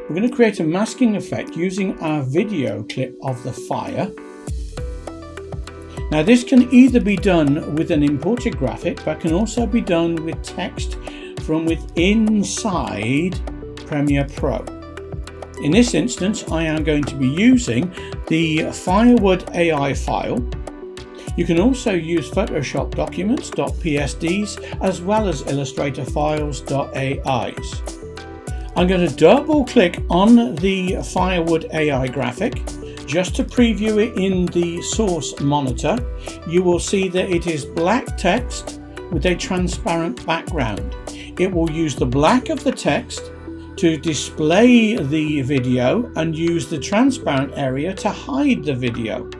We're going to create a masking effect using our video clip of the fire. Now this can either be done with an imported graphic, but can also be done with text from within inside Premiere Pro. In this instance, I am going to be using the Firewood AI file. You can also use Photoshop documents .psds as well as Illustrator files.ais. I'm going to double click on the Firewood AI graphic just to preview it in the source monitor. You will see that it is black text with a transparent background. It will use the black of the text to display the video and use the transparent area to hide the video.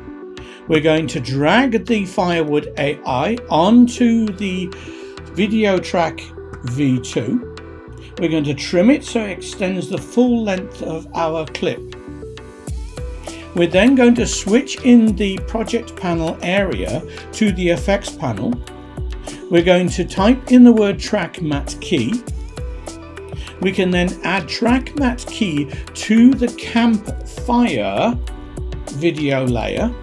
We're going to drag the Firewood AI onto the video track V2. We're going to trim it so it extends the full length of our clip. We're then going to switch in the project panel area to the effects panel. We're going to type in the word track matte key. We can then add track matte key to the campfire video layer.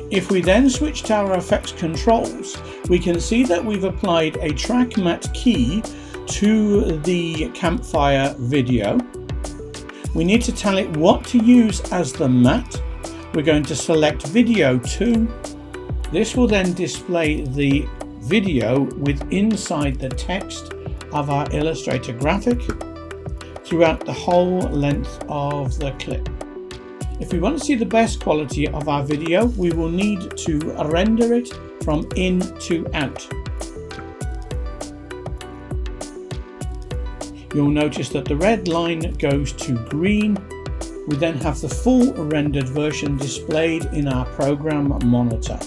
If we then switch to our effects controls, we can see that we've applied a track matte key to the campfire video. We need to tell it what to use as the matte. We're going to select video 2. This will then display the video with inside the text of our Illustrator graphic throughout the whole length of the clip. If we want to see the best quality of our video, we will need to render it from in to out. You'll notice that the red line goes to green. We then have the full rendered version displayed in our program monitor.